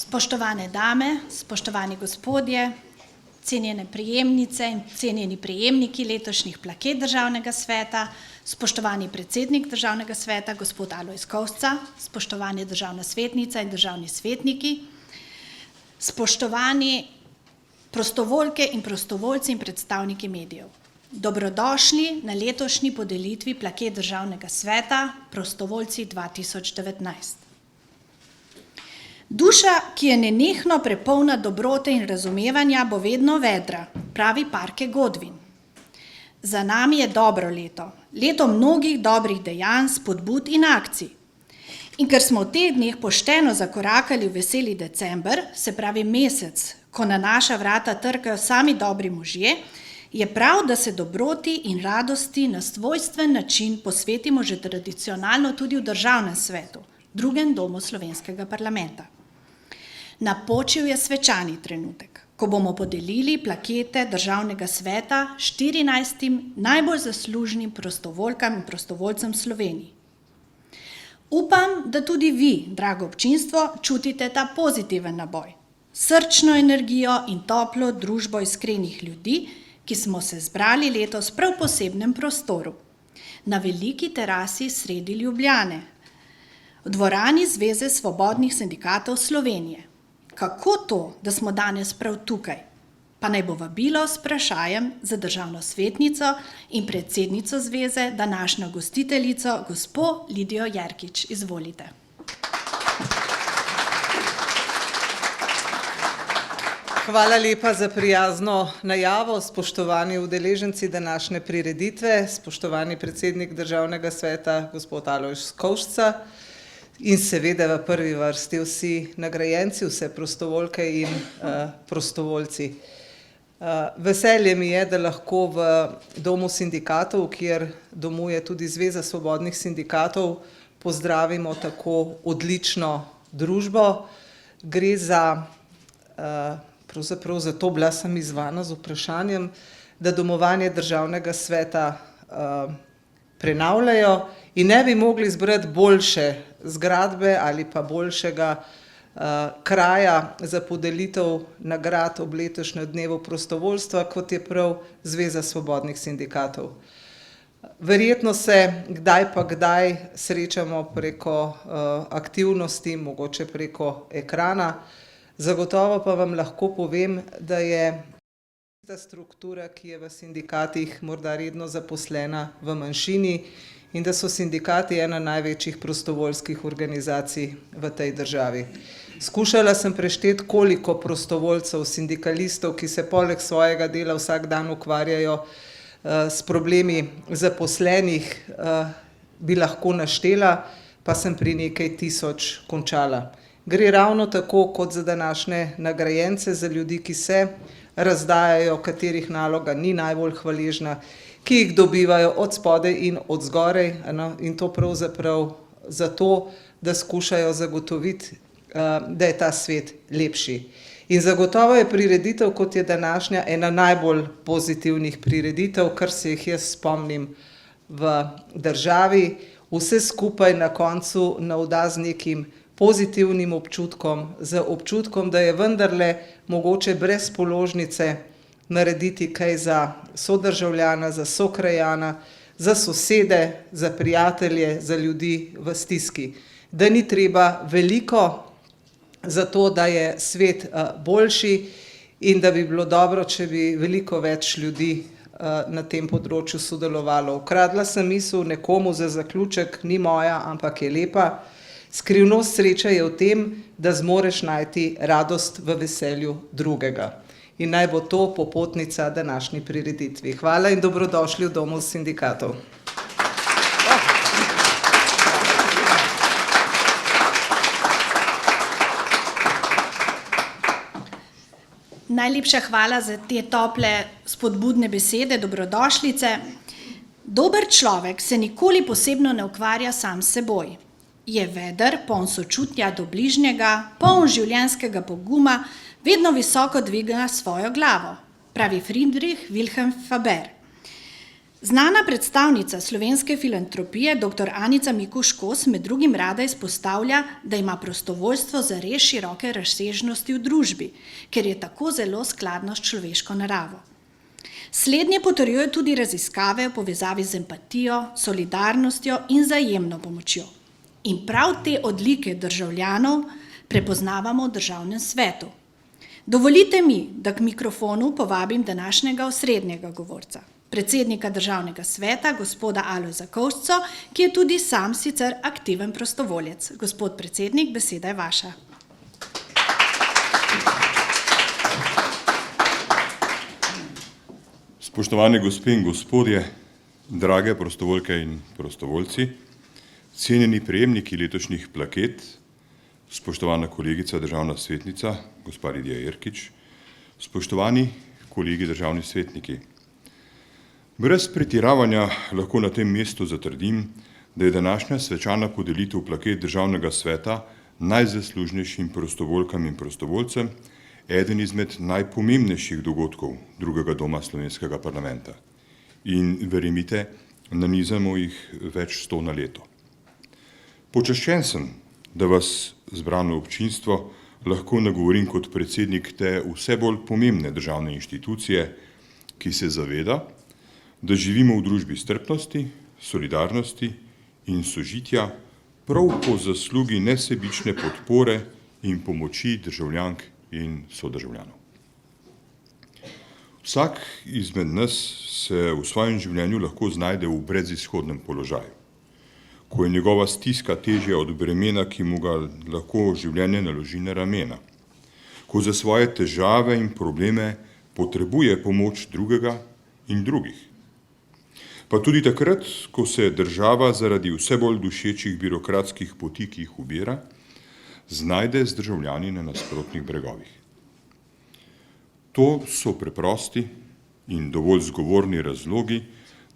Spoštovane dame, spoštovani gospodje, cenjene prejemnice in cenjeni prejemniki letošnjih plaket Državnega sveta, spoštovani predsednik Državnega sveta, gospod Alojz Kovšca, spoštovani državna svetnica in državni svetniki, spoštovani prostovoljke in prostovoljci in predstavniki medijev. Dobrodošli na letošnji podelitvi plaket Državnega sveta Prostovoljci 2019. Duša, ki je nenehno prepolna dobrote in razumevanja, bo vedno vedra, pravi Parke Godwin. Za nami je dobro leto, leto mnogih dobrih dejanj, spodbud in akcij. In ker smo v teh dneh pošteno zakorakali v veseli december, se pravi mesec, ko na naša vrata trkajo sami dobri možje, je prav, da se dobroti in radosti na svojstven način posvetimo že tradicionalno tudi v Državnem svetu, drugem domu slovenskega parlamenta. Napočil je svečani trenutek, ko bomo podelili plakete Državnega sveta 14 najbolj zaslužnim prostovoljkam in prostovoljcem v Sloveniji. Upam, da tudi vi, drago občinstvo, čutite ta pozitiven naboj, srčno energijo in toplo družbo iskrenih ljudi, ki smo se zbrali letos prav v posebnem prostoru, na veliki terasi sredi Ljubljane, v dvorani Zveze svobodnih sindikatov Slovenije. Kako to, da smo danes prav tukaj? Pa naj bo vabilo s vprašajem za državno svetnico in predsednico zveze, današnjo gostiteljico, gospo Lidijo Jerkič. Izvolite. Hvala lepa za prijazno najavo, spoštovani udeleženci današnje prireditve, spoštovani predsednik Državnega sveta, gospod Alojz Kovšca, in seveda v prvi vrsti vsi nagrajenci, vse prostovoljke in prostovoljci. Veselje mi je, da lahko v domu sindikatov, kjer domuje tudi Zveza svobodnih sindikatov, pozdravimo tako odlično družbo. Gre za, pravzaprav zato bila sem izzvana z vprašanjem, da domovanje Državnega sveta prenavljajo in ne bi mogli izbrati boljše zgradbe ali pa boljšega kraja za podelitev nagrad ob letošnjem dnevu prostovoljstva, kot je prav Zveza svobodnih sindikatov. Verjetno se kdaj pa kdaj srečamo preko aktivnosti, mogoče preko ekrana, zagotovo pa vam lahko povem, da je ta struktura, ki je v sindikatih morda redno zaposlena, v manjšini in da so sindikati ena največjih prostovoljskih organizacij v tej državi. Skušala sem prešteti, koliko prostovoljcev, sindikalistov, ki se poleg svojega dela vsak dan ukvarjajo s problemi zaposlenih, bi lahko naštela, pa sem pri nekaj tisoč končala. Gre ravno tako kot za današnje nagrajence, za ljudi, ki se razdajajo, katerih naloga ni najbolj hvaležna, ki jih dobivajo od spodaj in od zgoraj, in to pravzaprav zato, da skušajo zagotoviti, da je ta svet lepši. In zagotovo je prireditev, kot je današnja, ena najbolj pozitivnih prireditev, kar se jih jaz spomnim v državi. Vse skupaj na koncu navda z nekim pozitivnim občutkom, z občutkom, da je vendarle mogoče brez položnice narediti kaj za sodržavljana, za sokrajana, za sosede, za prijatelje, za ljudi v stiski. Da ni treba veliko za to, da je svet boljši in da bi bilo dobro, če bi veliko več ljudi na tem področju sodelovalo. Ukradla sem misel nekomu za zaključek, ni moja, ampak je lepa. Skrivnost sreče je v tem, da zmoreš najti radost v veselju drugega. In naj bo to popotnica današnji prireditvi. Hvala in dobrodošli v domu sindikatov. Najlepša hvala za te tople spodbudne besede, dobrodošlice. Dober človek se nikoli posebno ne ukvarja sam s seboj. Je veder, poln sočutja do bližnjega, poln življenjskega poguma, vedno visoko dviga svojo glavo, pravi Friedrich Wilhelm Faber. Znana predstavnica slovenske filantropije, dr. Anica Mikuš-Kos, med drugim rada izpostavlja, da ima prostovoljstvo zares široke razsežnosti v družbi, ker je tako zelo skladno s človeško naravo. Slednje potrjujejo tudi raziskave v povezavi z empatijo, solidarnostjo in vzajemno pomočjo. In prav te odlike državljanov prepoznavamo v Državnem svetu. Dovolite mi, da k mikrofonu povabim današnjega osrednjega govorca, predsednika Državnega sveta, gospoda Alojza Kovšco, ki je tudi sam sicer aktiven prostovoljec. Gospod predsednik, beseda je vaša. Spoštovane gospe in gospodje, drage prostovoljke in prostovoljci, cenjeni prejemniki letošnjih plaket, spoštovana kolegica državna svetnica, gospa Lidija Jerkič, spoštovani kolegi državni svetniki. Brez pretiravanja lahko na tem mestu zatrdim, da je današnja svečana podelitev plaket Državnega sveta najzaslužnejšim prostovoljkam in prostovoljcem eden izmed najpomembnejših dogodkov drugega doma slovenskega parlamenta. In verjemite, nanizamo jih več 100 na leto. Počaščen sem, da vas zbrano občinstvo lahko nagovorim kot predsednik te vse bolj pomembne državne inštitucije, ki se zaveda, da živimo v družbi strpnosti, solidarnosti in sožitja prav po zaslugi nesebične podpore in pomoči državljank in sodržavljanov. Vsak izmed nas se v svojem življenju lahko znajde v brezizhodnem položaju, ko je njegova stiska težja od bremena, ki mu ga lahko življenje naloži na ramena, ko za svoje težave in probleme potrebuje pomoč drugega in drugih. Pa tudi takrat, ko se država zaradi vse bolj dušečih birokratskih poti, ki jih ubira, znajde z državljani na nasprotnih bregovih. To so preprosti in dovolj zgovorni razlogi,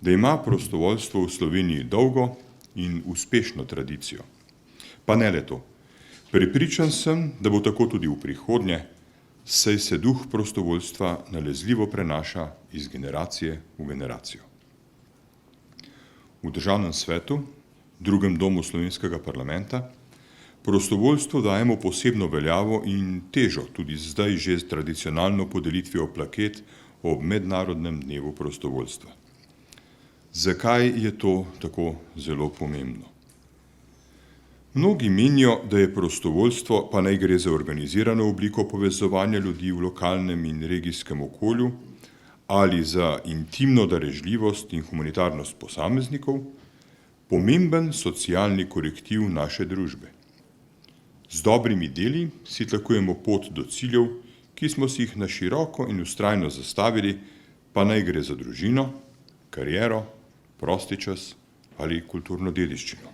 da ima prostovoljstvo v Sloveniji dolgo in uspešno tradicijo. Pa ne le to. Prepričan sem, da bo tako tudi v prihodnje, saj se duh prostovoljstva nalezljivo prenaša iz generacije v generacijo. V Državnem svetu, drugem domu slovenskega parlamenta, prostovoljstvu dajemo posebno veljavo in težo tudi zdaj že s tradicionalno podelitvijo plaket ob Mednarodnem dnevu prostovoljstva. Zakaj je to tako zelo pomembno? Mnogi menijo, da je prostovoljstvo, pa naj gre za organizirano obliko povezovanja ljudi v lokalnem in regijskem okolju ali za intimno darežljivost in humanitarnost posameznikov, pomemben socialni korektiv naše družbe. Z dobrimi deli si tlakujemo pot do ciljev, ki smo si jih na široko in vztrajno zastavili, pa naj gre za družino, kariero, prosti čas ali kulturno dediščino.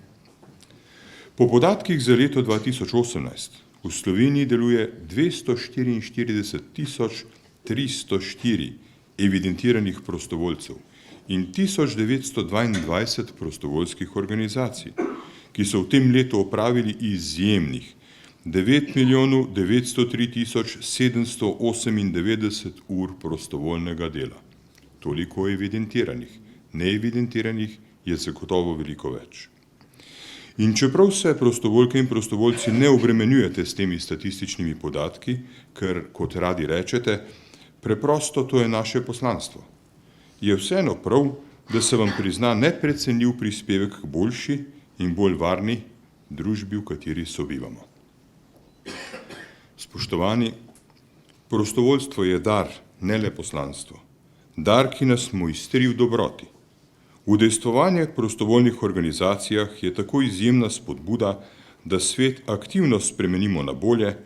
Po podatkih za leto 2018 v Sloveniji deluje 244.304 evidentiranih prostovoljcev in 1922 prostovoljskih organizacij, ki so v tem letu opravili izjemnih 9.903.798 ur prostovoljnega dela. Toliko evidentiranih, neevidentiranih je zagotovo veliko več. In čeprav se prostovoljke in prostovoljci ne obremenjujete s temi statističnimi podatki, ker, kot radi rečete, preprosto to je naše poslanstvo, je vseeno prav, da se vam prizna neprecenljiv prispevek k boljši in bolj varni družbi, v kateri sobivamo. Spoštovani, prostovoljstvo je dar, ne le poslanstvo. Dar, ki nas mojstri v dobroti. Udejstvovanje v prostovoljnih organizacijah je tako izjemna spodbuda, da svet aktivno spremenimo na bolje,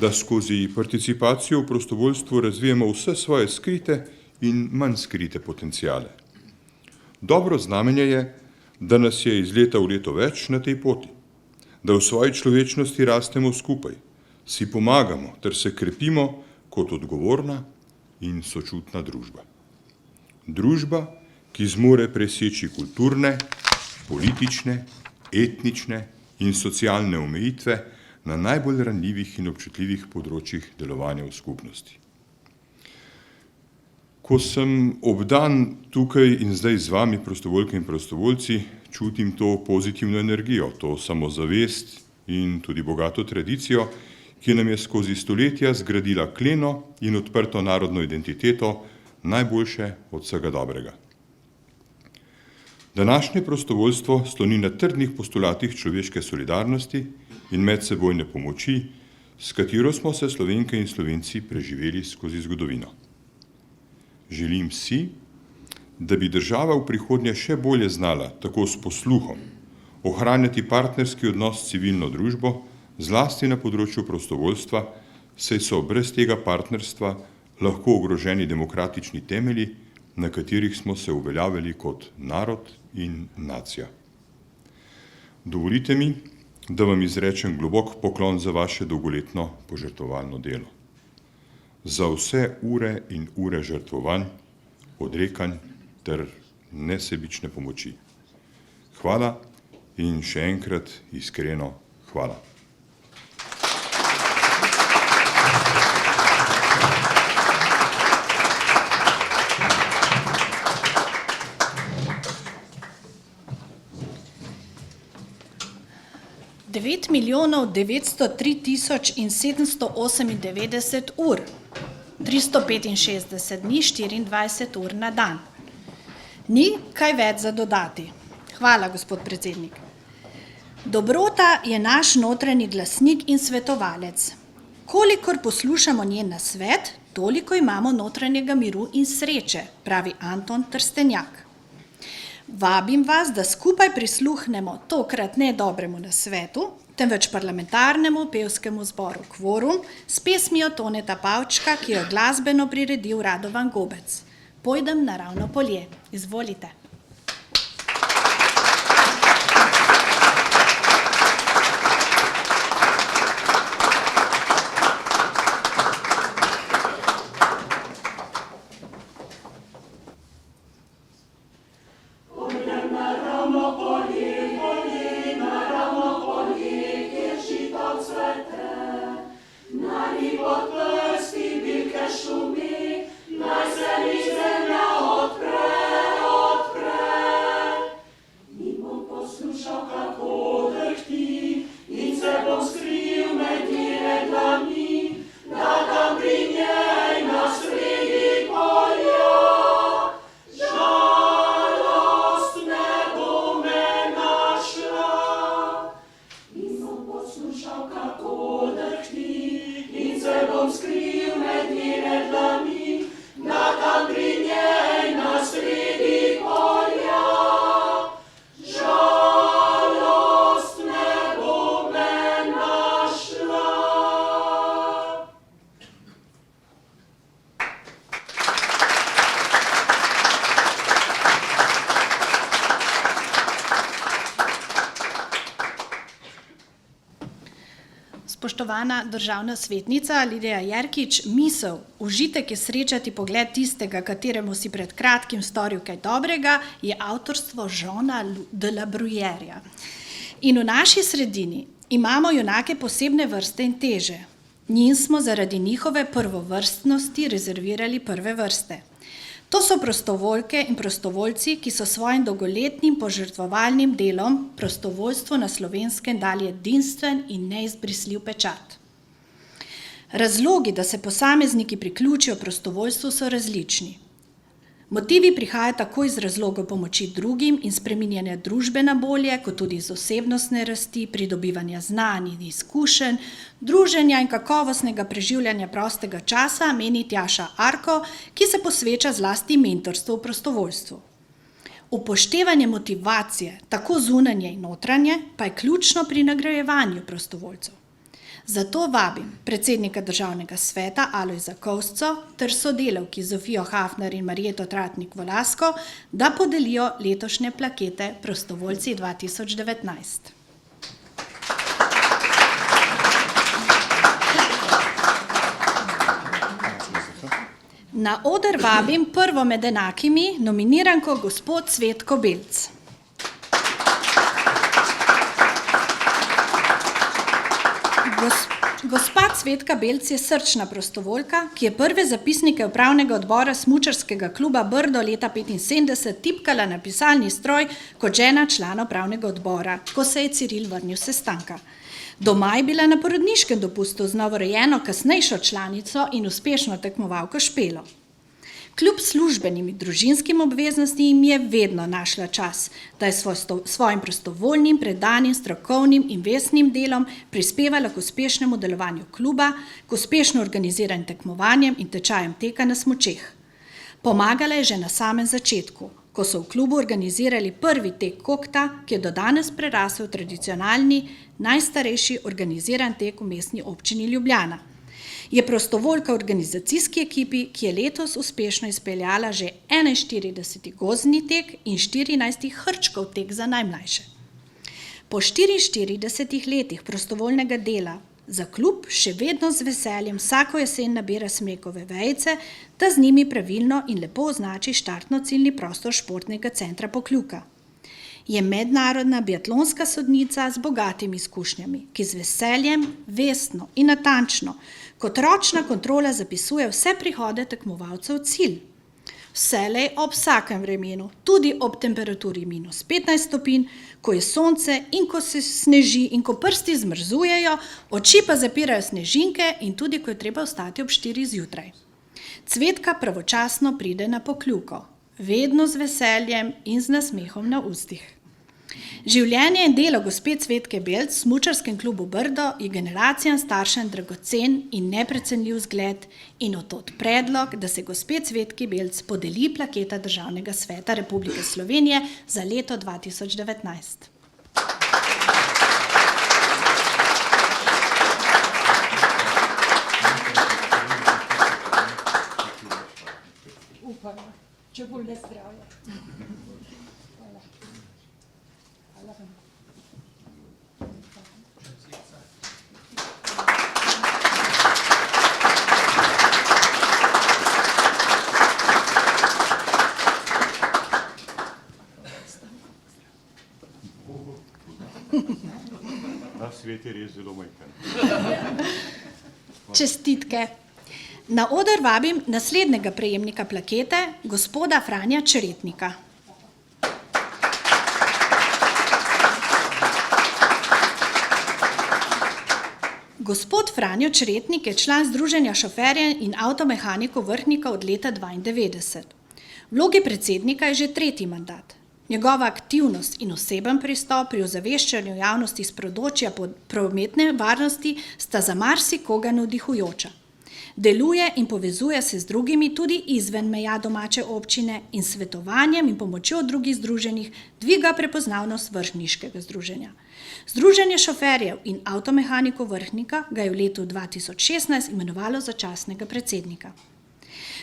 da skozi participacijo v prostovoljstvu razvijemo vse svoje skrite in manj skrite potencijale. Dobro znamenje je, da nas je iz leta v leto več na tej poti, da v svoji človečnosti rastemo skupaj, si pomagamo ter se krepimo kot odgovorna in sočutna družba. Družba, ki zmore preseči kulturne, politične, etnične in socialne omejitve na najbolj ranljivih in občutljivih področjih delovanja v skupnosti. Ko sem obdan tukaj in zdaj z vami, prostovoljke in prostovoljci, čutim to pozitivno energijo, to samozavest in tudi bogato tradicijo, ki nam je skozi stoletja zgradila kleno in odprto narodno identiteto, najboljše od vsega dobrega. Današnje prostovoljstvo sloni na trdnih postulatih človeške solidarnosti in medsebojne pomoči, s katero smo se Slovenke in Slovenci preživeli skozi zgodovino. Želim si, da bi država v prihodnje še bolje znala, tako s posluhom, ohranjati partnerski odnos s civilno družbo, zlasti na področju prostovoljstva, saj so brez tega partnerstva lahko ogroženi demokratični temelji, na katerih smo se uveljavili kot narod in nacija. Dovolite mi, da vam izrečem globok poklon za vaše dolgoletno požrtvovalno delo. Za vse ure in ure žrtvovanj, odrekanj ter nesebične pomoči. Hvala in še enkrat iskreno hvala. Devet milijonov 903 tisoč in 798 ur, 365 dni, 24 ur na dan. Ni kaj več za dodati. Hvala, gospod predsednik. Dobrota je naš notranji glasnik in svetovalec. Kolikor poslušamo njen nasvet, toliko imamo notranjega miru in sreče, pravi Anton Trstenjak. Vabim vas, da skupaj prisluhnemo tokrat ne dobremu nasvetu, temveč parlamentarnemu pevskemu zboru Kvorum s pesmijo Toneta Pavčka, ki jo glasbeno priredil Radovan Gobec. Pojdem na ravno polje. Izvolite. Spoštovana državna svetnica Lidija Jerkič, misel, užitek je srečati pogled tistega, kateremu si pred kratkim storil kaj dobrega, je avtorstvo Jeana de la Bruyèrja. In v naši sredini imamo junake posebne vrste in teže. Njim smo zaradi njihove prvovrstnosti rezervirali prve vrste. To so prostovoljke in prostovoljci, ki so svojim dolgoletnim požrtvovalnim delom prostovoljstvu na Slovenskem dali edinstven in neizbrisljiv pečat. Razlogi, da se posamezniki priključijo prostovoljstvu, so različni. Motivi prihajajo tako iz razlogov pomoči drugim in spreminjanja družbe na bolje, kot tudi iz osebnostne rasti, pridobivanja znanj in izkušenj, druženja in kakovostnega preživljanja prostega časa, meni Tjaša Arko, ki se posveča zlasti mentorstvu v prostovoljstvu. Upoštevanje motivacije, tako zunanje in notranje, pa je ključno pri nagrajevanju prostovoljcev. Zato vabim predsednika Državnega sveta Alojza Kovsco ter sodelavki Zofijo Hafner in Marjeto Tratnik Volasko, da podelijo letošnje plakete Prostovoljci 2019. Na oder vabim prvo med enakimi nominiranko gospod Cvetko Belc. Gospa Cvetka Belc je srčna prostovoljka, ki je prve zapisnike upravnega odbora smučarskega kluba Brdo leta 1975 tipkala na pisalni stroj kot žena člana upravnega odbora, ko se je Ciril vrnil s sestanka. Doma je bila na porodniškem dopustu z novorojeno kasnejšo članico in uspešno tekmovalko Špelo. Kljub službenim in družinskim obveznostim jim je vedno našla čas, da je svojim prostovoljnim, predanim, strokovnim in vestnim delom prispevala k uspešnemu delovanju kluba, k uspešno organiziranim tekmovanjem in tečajem teka na smučeh. Pomagala je že na samem začetku, ko so v klubu organizirali prvi tek kokta, ki je do danes prerasel v tradicionalni, najstarejši organiziran tek v mestni občini Ljubljana. Je prostovoljka v organizacijski ekipi, ki je letos uspešno izpeljala že 41. gozdni tek in 14. hrčkov tek za najmlajše. Po 44 letih prostovoljnega dela za klub še vedno z veseljem vsako jesen nabira smrekove vejice, da z njimi pravilno in lepo označi štartno-ciljni prostor športnega centra Pokljuka. Je mednarodna biatlonska sodnica z bogatimi izkušnjami, ki z veseljem, vestno in natančno kot ročna kontrola zapisuje vse prihode tekmovalcev v cilj. Vselej ob vsakem vremenu, tudi ob temperaturi -15 stopinj, ko je sonce in ko se sneži in ko prsti zmrzujejo, oči pa zapirajo snežinke in tudi ko je treba vstati ob 4 zjutraj. Cvetka pravočasno pride na Pokljuko, vedno z veseljem in z nasmehom na ustih. Življenje in delo gospe Cvetke Belc v smučarskem klubu Brdo je generacijam staršem dragocen in neprecenljiv zgled in od tod predlog, da se gospe Cvetki Belc podeli plaketa Državnega sveta Republike Slovenije za leto 2019. Upam, če bolj ne zdravje. Hvala. Hvala vam. Ta svet je res zelo majhen. Čestitke. Na oder vabim naslednjega prejemnika plakete, gospoda Franja Čretnika. Gospod Franjo Čretnik je član Združenja šoferjev in avtomehanikov Vrhnika od leta 1992. V vlogi predsednika je že 3. mandat. Njegova aktivnost in oseben pristop pri ozaveščanju javnosti s področja prometne varnosti sta za marsikoga navdihujoča. Deluje in povezuje se z drugimi tudi izven meja domače občine in s svetovanjem in pomočjo drugih združenih dviga prepoznavnost vrhniškega združenja. Združenje šoferjev in avtomehanikov Vrhnika ga je v letu 2016 imenovalo za častnega predsednika.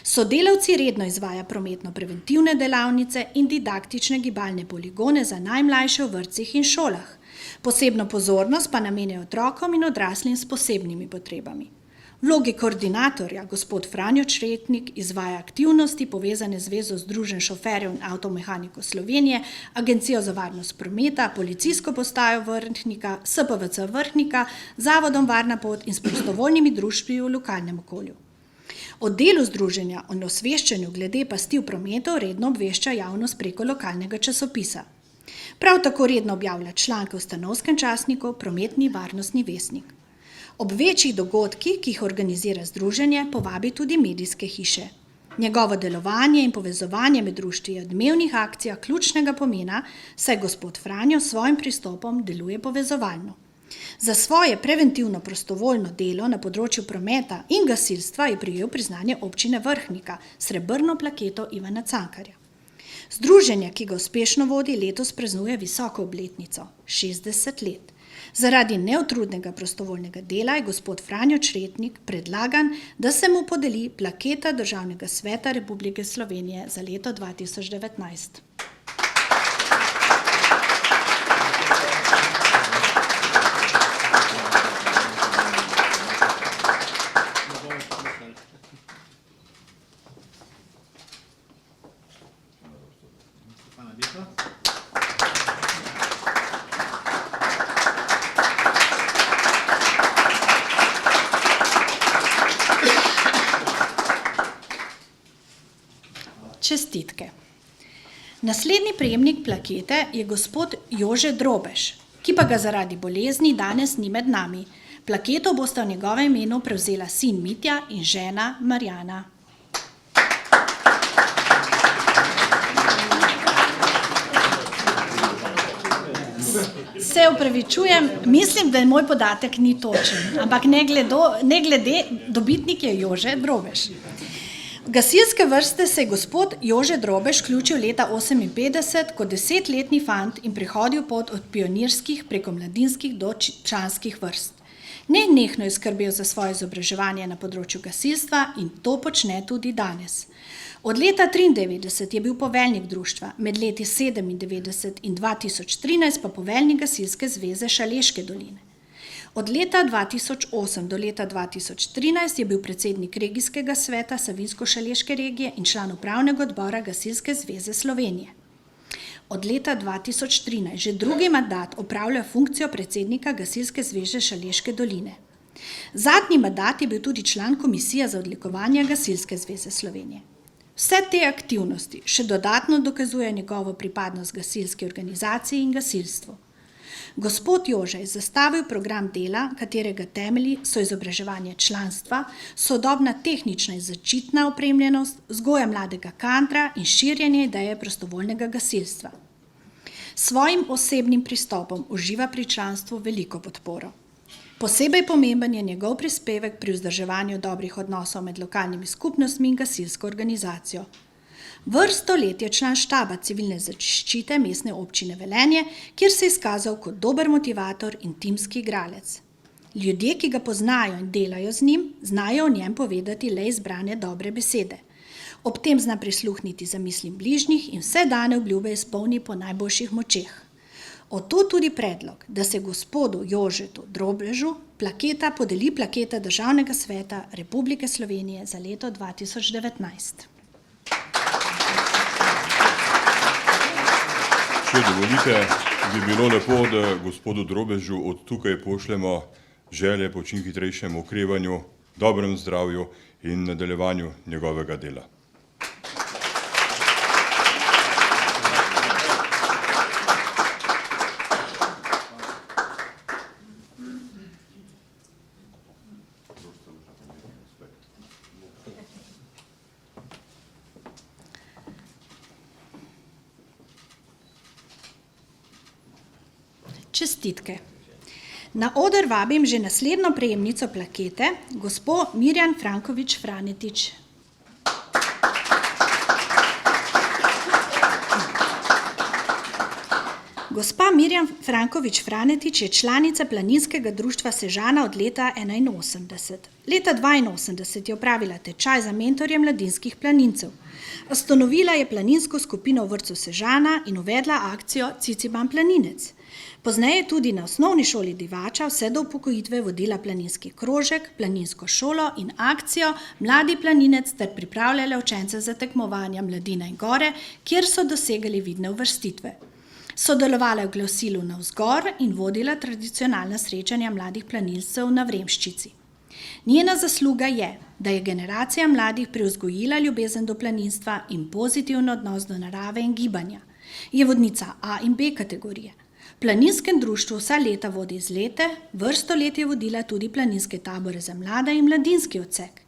Sodelavci redno izvaja prometno-preventivne delavnice in didaktične gibalne poligone za najmlajše v vrtcih in šolah. Posebno pozornost pa namenjajo otrokom in odraslim s posebnimi potrebami. V vlogi koordinatorja gospod Franjo Čretnik izvaja aktivnosti povezane z Zvezo združenj šoferjev in avtomehanikov Slovenije, Agencijo za varnost prometa, Policijsko postajo Vrhnika, SPVC Vrhnika, Zavodom Varna pot in s prostovoljnimi društvi v lokalnem okolju. O delu združenja in osveščanju glede pasti v prometu redno obvešča javnost preko lokalnega časopisa. Prav tako redno objavlja članke v stanovskem časniku Prometni varnostni vestnik. Ob večjih dogodkih, ki jih organizira združenje, povabi tudi medijske hiše. Njegovo delovanje in povezovanje med društvi je v dnevnih akcijah ključnega pomena, saj gospod Franjo s svojim pristopom deluje povezovalno. Za svoje preventivno prostovoljno delo na področju prometa in gasilstva je prejel priznanje občine Vrhnika, srebrno plaketo Ivana Cankarja. Združenje, ki ga uspešno vodi, letos praznuje visoko obletnico, 60 let. Zaradi neutrudnega prostovoljnega dela je gospod Franjo Čretnik predlagan, da se mu podeli plaketa Državnega sveta Republike Slovenije za leto 2019. Čestitke. Naslednji prejemnik plakete je gospod Jože Drobež, ki pa ga zaradi bolezni danes ni med nami. Plaketo bosta v njegovem imenu prevzela sin Mitja in žena Marjana. Se opravičujem, mislim, da moj podatek ni točen, ampak ne glede, dobitnik je Jože Drobež. V gasilske vrste se je gospod Jože Drobež vključil leta 1958 kot 10-letni fant in prehodil pot od pionirskih preko mladinskih do članskih vrst. Nenehno je skrbel za svoje izobraževanje na področju gasilstva in to počne tudi danes. Od leta 1993 je bil poveljnik društva, med leti 1997 in 2013 pa poveljnik Gasilske zveze Šaleške doline. Od leta 2008 do leta 2013 je bil predsednik regijskega sveta Savinjsko-Šaleške regije in član upravnega odbora Gasilske zveze Slovenije. Od leta 2013 že drugi mandat opravlja funkcijo predsednika Gasilske zveze Šaleške doline. Zadnji mandat je bil tudi član komisije za odlikovanje Gasilske zveze Slovenije. Vse te aktivnosti še dodatno dokazujejo njegovo pripadnost gasilski organizaciji in gasilstvu. Gospod Jože je zastavil program dela, katerega temelji so izobraževanje članstva, sodobna tehnična in zaščitna opremljenost, vzgoja mladega kadra in širjenje ideje prostovoljnega gasilstva. S svojim osebnim pristopom uživa pri članstvu veliko podporo. Posebej pomemben je njegov prispevek pri vzdrževanju dobrih odnosov med lokalnimi skupnostmi in gasilsko organizacijo. Vrsto let je član štaba civilne zaščite mestne občine Velenje, kjer se je izkazal kot dober motivator in timski igralec. Ljudje, ki ga poznajo in delajo z njim, znajo o njem povedati le izbrane dobre besede. Ob tem zna prisluhniti zamislim bližnjih in vse dane obljube izpolni po najboljših močeh. Oto tudi predlog, da se gospodu Jožetu Drobežu podeli plaketa Državnega sveta Republike Slovenije za leto 2019. Če dovolite, bi bilo lepo, da gospodu Drobežu od tukaj pošljemo želje po čim hitrejšem okrevanju, dobrem zdravju in nadaljevanju njegovega dela. Čestitke. Na oder vabim že naslednjo prejemnico plakete, gospo Mirjam Frankovič Franetič. Gospa Mirjam Frankovič Franetič je članica Planinskega društva Sežana od leta 1981. Leta 1982 je opravila tečaj za mentorje mladinskih planincev. Ustanovila je planinsko skupino v vrtcu Sežana in uvedla akcijo Ciciban planinec. Pozneje je tudi na osnovni šoli Divača vse do upokojitve vodila planinski krožek, planinsko šolo in akcijo Mladi planinec ter pripravljala učence za tekmovanja Mladina in gore, kjer so dosegali vidne uvrstitve. Sodelovala je v glasilu Navzgor in vodila tradicionalna srečanja mladih planincev na Vremščici. Njena zasluga je, da je generacija mladih privzgojila ljubezen do planinstva in pozitivni odnos do narave in gibanja. Je vodnica A in B kategorije. V planinskem društvu vsa leta vodi izlete, vrsto let je vodila tudi planinske tabore za mlade in mladinski odsek.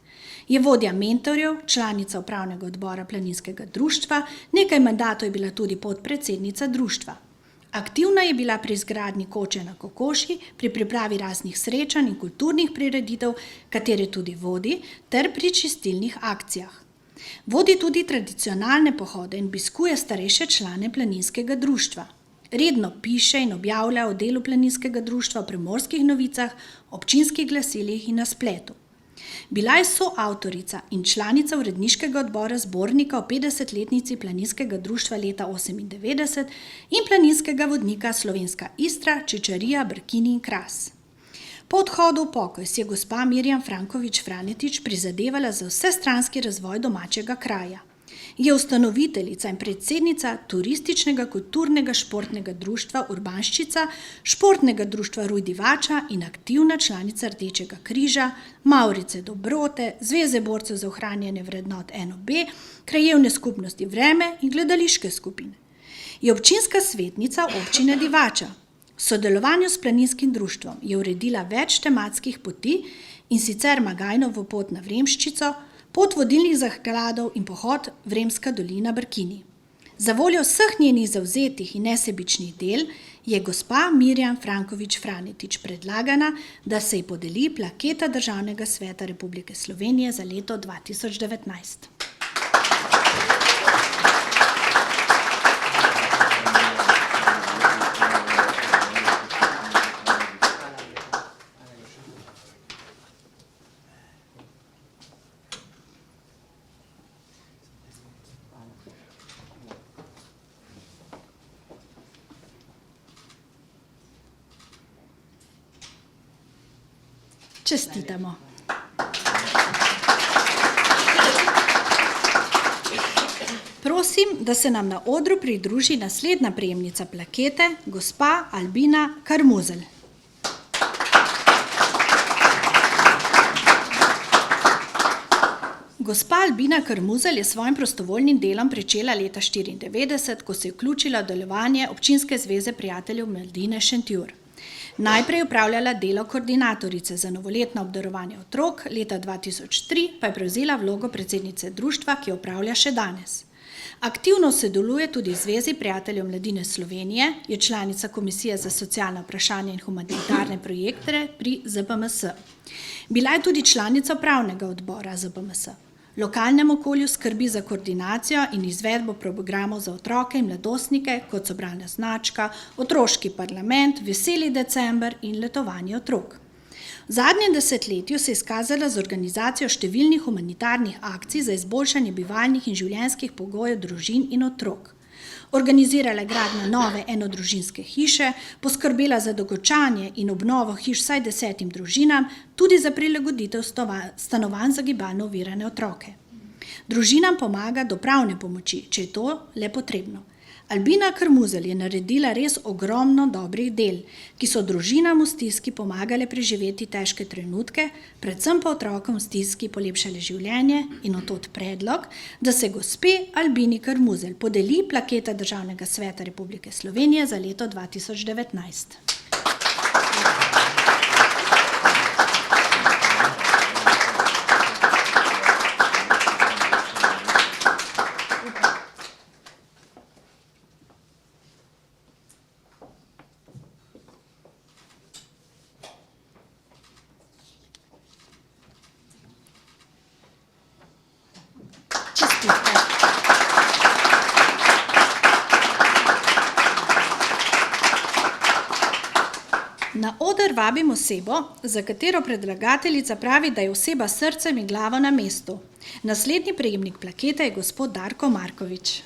Je vodja mentorjev, članica upravnega odbora planinskega društva, nekaj mandatov je bila tudi podpredsednica društva. Aktivna je bila pri izgradnji koče na Kokoši, pri pripravi raznih srečanj in kulturnih prireditev, katere tudi vodi, ter pri čistilnih akcijah. Vodi tudi tradicionalne pohode in obiskuje starejše člane planinskega društva. Redno piše in objavlja o delu planinskega društva v Primorskih novicah, občinskih glasilih in na spletu. Bila je soavtorica in članica uredniškega odbora zbornika o 50-letnici planinskega društva leta 1998 in planinskega vodnika Slovenska Istra, Čičarija, Brkini in Kras. Po odhodu v pokoj si je gospa Mirjam Frankovič Franetič prizadevala za vsestranski razvoj domačega kraja. Je ustanoviteljica in predsednica Turističnega kulturnega športnega društva Urbanščica, Športnega društva Ruj Divača in aktivna članica Rdečega križa, Mavrice dobrote, Zveze borcev za ohranjanje vrednot NOB, Krajevne skupnosti Vreme in gledališke skupine. Je občinska svetnica občine Divača. V sodelovanju s planinskim društvom je uredila več tematskih poti, in sicer Magajnovo pot na Vremščico, pot vodilnih zakladov in pohod Vremska dolina Brkini. Za voljo vseh njenih zavzetih in nesebičnih del je gospa Mirjam Frankovič Franetič predlagana, da se ji podeli plaketa Državnega sveta Republike Slovenije za leto 2019. Čestitamo. Prosim, da se nam na odru pridruži naslednja prejemnica plakete, gospa Albina Karmuzelj. Gospa Albina Karmuzelj je s svojim prostovoljnim delom pričela leta 1994, ko se je vključila v delovanje Občinske zveze prijateljev mladine Šentjur. Najprej je upravljala delo koordinatorice za novoletno obdarovanje otrok, leta 2003 pa je prevzela vlogo predsednice društva, ki jo upravlja še danes. Aktivno sodeluje tudi v Zvezi prijateljev mladine Slovenije, je članica Komisije za socialna vprašanja in humanitarne projekte pri ZPMS. Bila je tudi članica upravnega odbora ZPMS. V lokalnem okolju skrbi za koordinacijo in izvedbo programov za otroke in mladostnike, kot so bralna značka, otroški parlament, Veseli december in letovanje otrok. V zadnjem desetletju se je izkazala z organizacijo številnih humanitarnih akcij za izboljšanje bivalnih in življenjskih pogojev družin in otrok. Organizirala je gradnjo nove enodružinske hiše, poskrbela za dokončanje in obnovo hiš vsaj 10 družinam, tudi za prilagoditev stanovanj za gibalno ovirane otroke. Družinam pomaga do pravne pomoči, če je to le potrebno. Albina Karmuzelj je naredila res ogromno dobrih del, ki so družinam v stiski pomagale preživeti težke trenutke, predvsem pa otrokom v stiski polepšale življenje in od predlog, da se gospe Albini Karmuzelj podeli plaketa Državnega sveta Republike Slovenije za leto 2019. Na oder vabim osebo, za katero predlagateljica pravi, da je oseba s srcem in glavo na mestu. Naslednji prejemnik plakete je gospod Darko Markovič.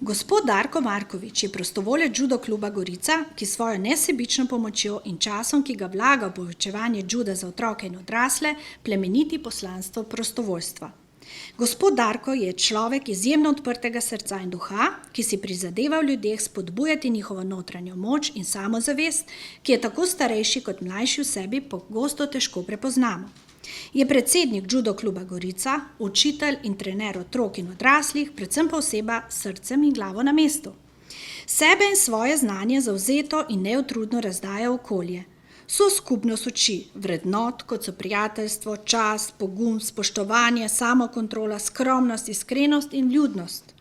Gospod Darko Markovič je prostovoljec Judo kluba Gorica, ki svojo nesebično pomočjo in časom, ki ga vlaga v povečevanje juda za otroke in odrasle, plemeniti poslanstvo prostovoljstva. Gospod Darko je človek izjemno odprtega srca in duha, ki si prizadeva v ljudeh spodbujati njihovo notranjo moč in samozavest, ki je tako starejši kot mlajši v sebi pogosto težko prepoznamo. Je predsednik Judo kluba Gorica, učitelj in trener otrok in odraslih, predvsem pa oseba s srcem in glavo na mestu. Sebe in svoje znanje zavzeto in neutrudno razdaja v okolje. So skupnost oči, vrednot, kot so prijateljstvo, čast, pogum, spoštovanje, samokontrola, skromnost, iskrenost in vljudnost.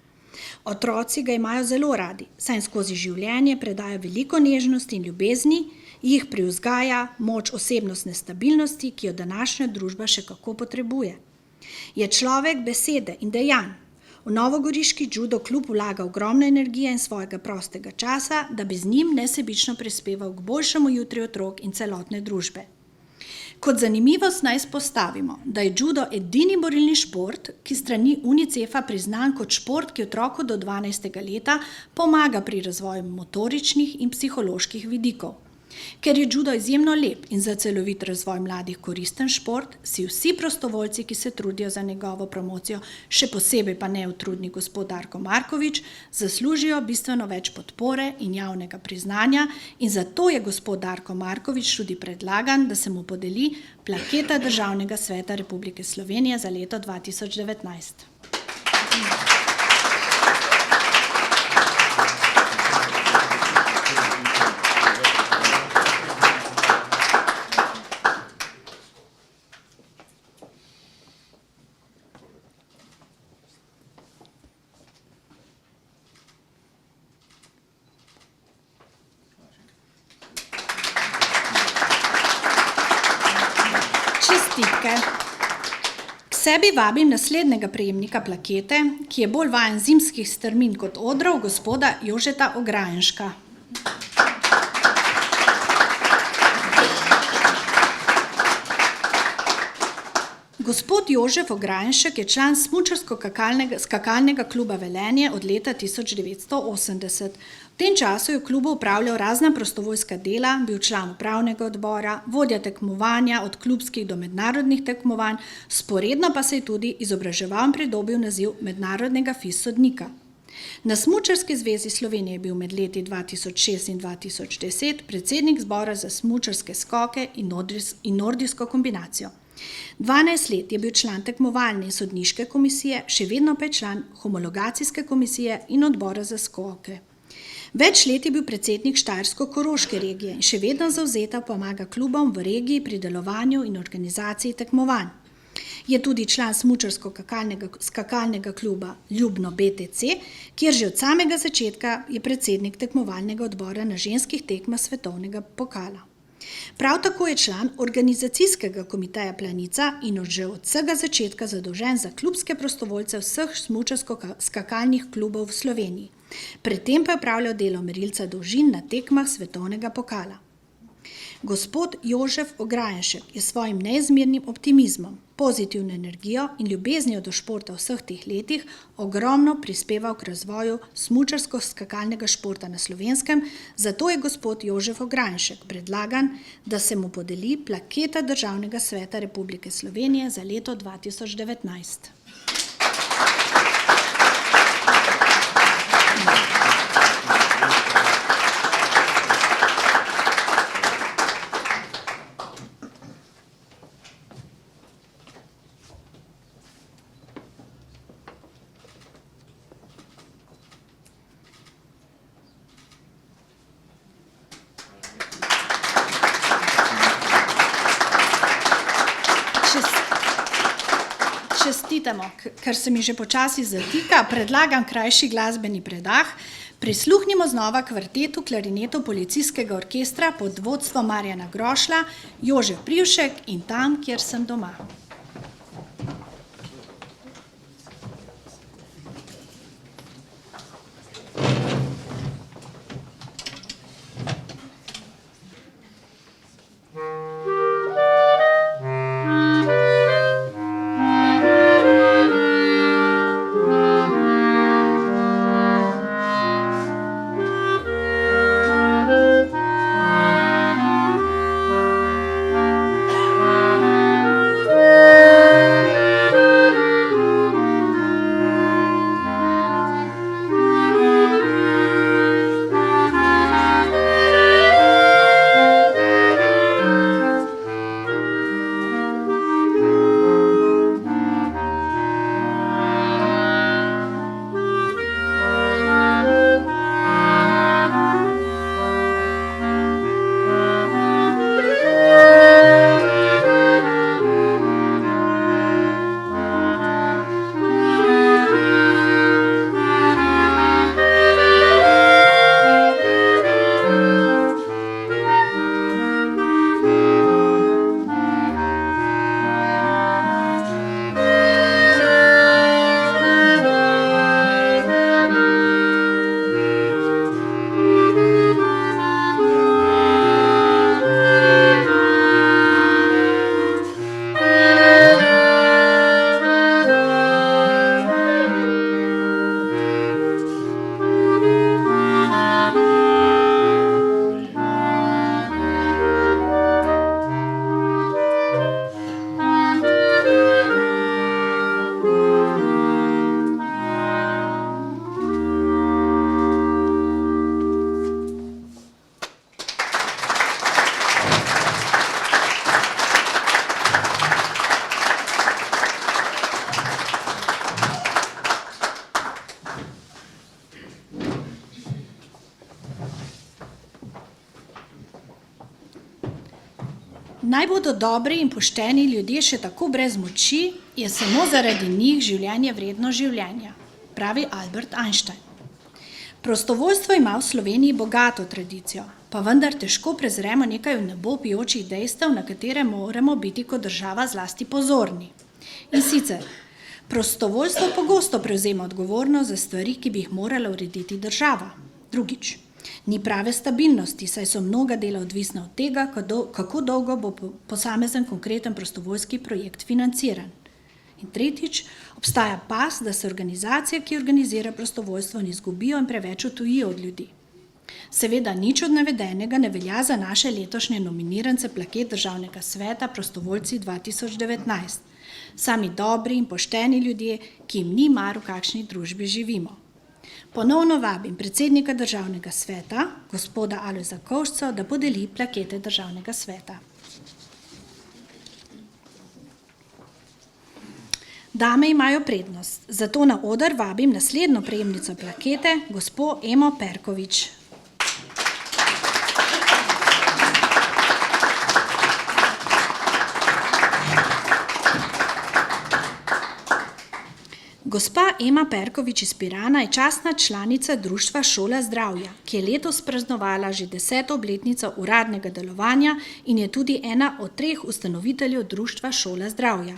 Otroci ga imajo zelo radi, saj jim skozi življenje predajo veliko nežnosti in ljubezni, jih privzgaja moč osebnostne stabilnosti, ki jo današnja družba še kako potrebuje. Je človek besede in dejanj. V novogoriški judo klub vlaga ogromno energije in svojega prostega časa, da bi z njim nesebično prispeval k boljšemu jutri otrok in celotne družbe. Kot zanimivost naj izpostavimo, da je judo edini borilni šport, ki strani UNICEF-a priznan kot šport, ki otroku do 12. leta pomaga pri razvoju motoričnih in psiholoških vidikov. Ker je judo izjemno lep in za celovit razvoj mladih koristen šport, si vsi prostovoljci, ki se trudijo za njegovo promocijo, še posebej pa neutrudni gospod Darko Markovič, zaslužijo bistveno več podpore in javnega priznanja in zato je gospod Darko Markovič tudi predlagan, da se mu podeli plaketa Državnega sveta Republike Slovenije za leto 2019. Čestitke. K sebi vabim naslednjega prejemnika plakete, ki je bolj vajen zimskih strmin kot odrov, gospoda Jožeta Ograjenška. Gospod Jožef Ograjenšek je član smučarsko-skakalnega kluba Velenje od leta 1980. V tem času je v klubu upravljal razna prostovoljska dela, bil član upravnega odbora, vodja tekmovanja od klubskih do mednarodnih tekmovanj, sporedno pa se je tudi izobraževal in pridobil naziv mednarodnega FIS sodnika. Na Smučarski zvezi Slovenije je bil med leti 2006 in 2010 predsednik zbora za smučarske skoke in nordijsko kombinacijo. 12 let je bil član tekmovalne in sodniške komisije, še vedno pa je član homologacijske komisije in odbora za skoke. Več let je bil predsednik Štajersko-Koroške regije in še vedno zavzeta pomaga klubom v regiji pri delovanju in organizaciji tekmovanj. Je tudi član smučarsko-skakalnega kluba Ljubno BTC, kjer že od samega začetka je predsednik tekmovalnega odbora na ženskih tekmah svetovnega pokala. Prav tako je član organizacijskega komiteja Planica in že od vsega začetka zadolžen za klubske prostovoljce vseh smučarsko-skakalnih klubov v Sloveniji. Predtem pa je opravljal delo merilca dolžin na tekmah svetovnega pokala. Gospod Jožef Ograjenšek je s svojim neizmernim optimizmom, pozitivno energijo in ljubeznijo do športa v vseh teh letih ogromno prispeval k razvoju smučarsko-skakalnega športa na Slovenskem, zato je gospod Jožef Ograjenšek predlagan, da se mu podeli plaketa Državnega sveta Republike Slovenije za leto 2019. Čestitamo, ker se mi že počasi zatika, predlagam krajši glasbeni predah. Prisluhnimo znova kvartetu klarinetov Policijskega orkestra pod vodstvom Marjana Grošlja, Jožef Privšek in Tam, kjer sem doma. Naj bodo dobri in pošteni ljudje še tako brez moči, je samo zaradi njih življenje vredno življenja, pravi Albert Einstein. Prostovoljstvo ima v Sloveniji bogato tradicijo, pa vendar težko prezremo nekaj v nebo pijočih dejstev, na katere moramo biti kot država zlasti pozorni. In sicer, prostovoljstvo pogosto prevzema odgovornost za stvari, ki bi jih morala urediti država. Drugič, ni prave stabilnosti, saj so mnoga dela odvisna od tega, kako dolgo bo posamezen konkreten prostovoljski projekt financiran. In tretjič, obstaja pas, da se organizacije, ki organizira prostovoljstvo, ne izgubijo in preveč odtujijo od ljudi. Seveda nič od navedenega ne velja za naše letošnje nominirance plaket Državnega sveta Prostovoljci 2019. Sami dobri in pošteni ljudje, ki jim ni mar, v kakšni družbi živimo. Ponovno vabim predsednika Državnega sveta, gospoda Alojza Kovšco, da podeli plakete Državnega sveta. Dame imajo prednost, zato na oder vabim naslednjo prejemnico plakete, gospo Emo Perkovič. Gospa Ema Perkovič iz Pirana je častna članica društva Šola zdravja, ki je letos praznovala že 10. obletnico uradnega delovanja in je tudi ena od 3 ustanoviteljev društva Šola zdravja.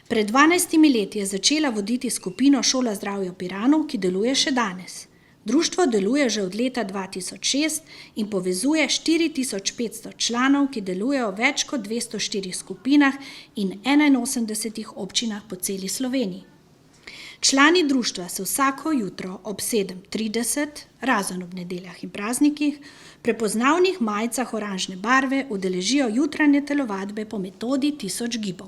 Pred 12 leti je začela voditi skupino Šola zdravja v Piranu, ki deluje še danes. Društvo deluje že od leta 2006 in povezuje 4500 članov, ki delujejo v več kot 204 skupinah in 81 občinah po celi Sloveniji. Člani društva se vsako jutro ob 7:30, razen ob nedeljah in praznikih, prepoznavnih majicah oranžne barve udeležijo jutranje telovadbe po metodi 1000 gibov.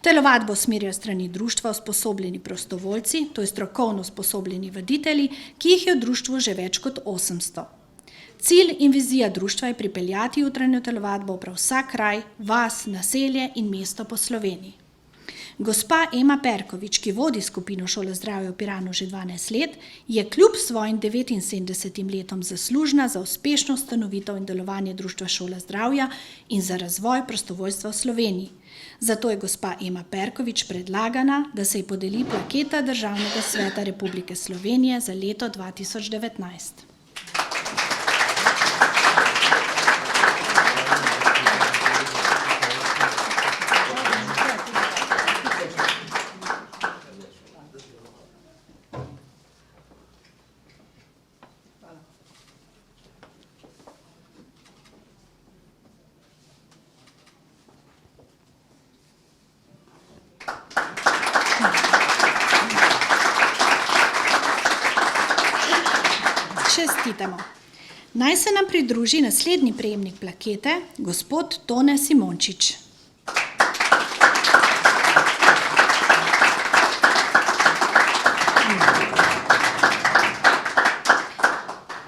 Telovadbo usmerijo strani društva usposobljeni prostovoljci, to je strokovno usposobljeni voditelji, ki jih je v društvu že več kot 800. Cilj in vizija društva je pripeljati jutranjo telovadbo prav vsak kraj, vas, naselje in mesto po Sloveniji. Gospa Ema Perkovič, ki vodi skupino Šola zdravja v Piranu že 12 let, je kljub svojim 79 letom zaslužna za uspešno ustanovitev in delovanje društva Šola zdravja in za razvoj prostovoljstva v Sloveniji. Zato je gospa Ema Perkovič predlagana, da se ji podeli plaketa Državnega sveta Republike Slovenije za leto 2019. Čestitamo. Naj se nam pridruži naslednji prejemnik plakete, gospod Tone Simončič.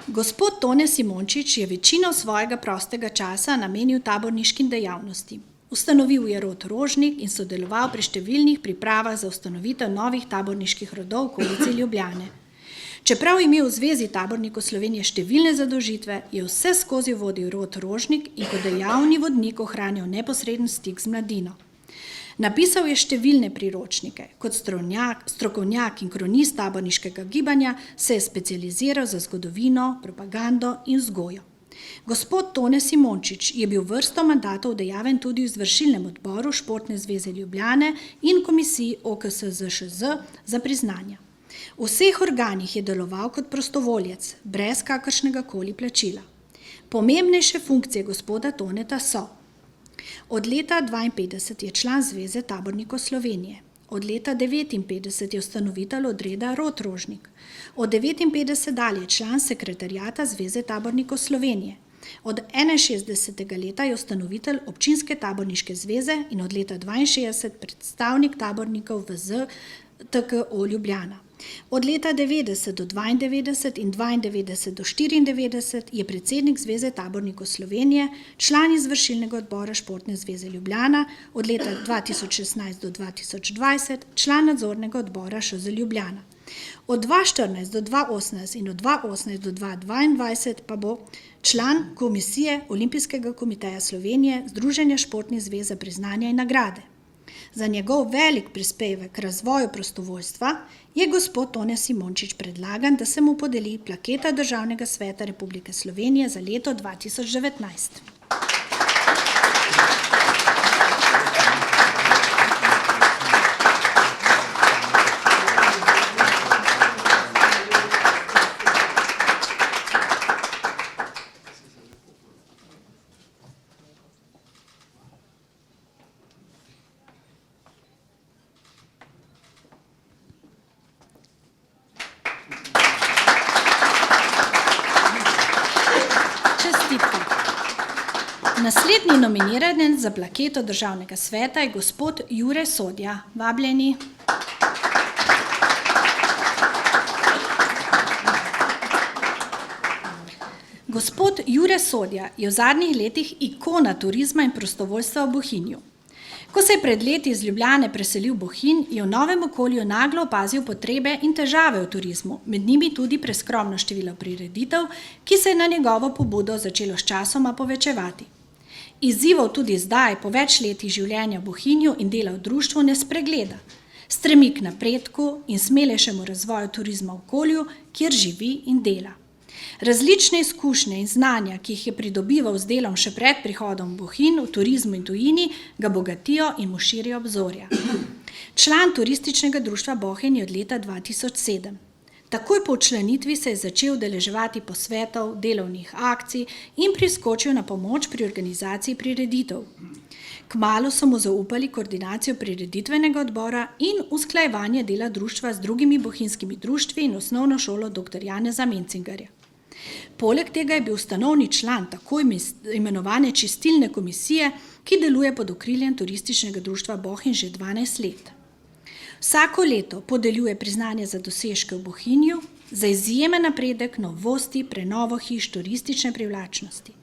Gospod Tone Simončič je večino svojega prostega časa namenil taborniškim dejavnostim. Ustanovil je rod Rožnik in sodeloval pri številnih pripravah za ustanovitev novih taborniških rodov v okolici Ljubljane. Čeprav je imel v Zvezi tabornikov Slovenije številne zadolžitve, je vse skozi vodil rod Rožnik in kot dejavni vodnik ohranjal neposreden stik z mladino. Napisal je številne priročnike. Kot strokovnjak in kronist taborniškega gibanja se je specializiral za zgodovino, propagando in vzgojo. Gospod Tone Simončič je bil vrsto mandatov dejaven tudi v izvršilnem odboru Športne zveze Ljubljane in komisiji OKSZŠZ za priznanja. V vseh organih je deloval kot prostovoljec, brez kakršnega koli plačila. Pomembnejše funkcije gospoda Toneta so: od leta 1952 je član Zveze tabornikov Slovenije, od leta 1959 je ustanovitelj odreda rod Rožnik, od 1959 dalje član sekretariata Zveze tabornikov Slovenije, od 61. leta je ustanovitelj občinske taborniške zveze in od leta 62 predstavnik tabornikov v ZTKO Ljubljana. Od leta 90 do 92 in 92 do 94 je predsednik Zveze tabornikov Slovenije, član izvršilnega odbora Športne zveze Ljubljana, od leta 2016 do 2020 član nadzornega odbora ŠZ Ljubljana. Od 2014 do 2018 in od 2018 do 2022 pa bo član Komisije Olimpijskega komiteja Slovenije, Združenja športnih zvez za priznanja in nagrade. Za njegov velik prispevek k razvoju prostovoljstva je gospod Tone Simončič predlagan, da se mu podeli plaketa Državnega sveta Republike Slovenije za leto 2019. Naslednji nominiranec za plaketo Državnega sveta je gospod Jure Sodja. Vabljeni. Gospod Jure Sodja je v zadnjih letih ikona turizma in prostovoljstva v Bohinju. Ko se je pred leti iz Ljubljane preselil v Bohinj, je v novem okolju naglo opazil potrebe in težave v turizmu, med njimi tudi preskromno število prireditev, ki se je na njegovo pobudo začelo sčasoma povečevati. Izzivov tudi zdaj, po več letih življenja v Bohinju in dela v društvu, ne spregleda. Stremi k napredku in smelejšemu razvoju turizma v okolju, kjer živi in dela. Različne izkušnje in znanja, ki jih je pridobival z delom še pred prihodom v Bohinj, v turizmu in tujini, ga bogatijo in mu širijo obzorja. Član Turističnega društva Bohinj je od leta 2007. Takoj po včlanitvi se je začel udeleževati posvetov, delovnih akcij in priskočil na pomoč pri organizaciji prireditev. Kmalu so mu zaupali koordinacijo prireditvenega odbora in usklajevanje dela društva z drugimi bohinjskimi društvi in osnovno šolo dr. Janeza Mencingerja. Poleg tega je bil ustanovni član tako imenovane čistilne komisije, ki deluje pod okriljem Turističnega društva Bohinj že 12 let. Vsako leto podeljuje priznanje za dosežke v Bohinju, za izjemen napredek, novosti, prenovo hiš, turistične privlačnosti.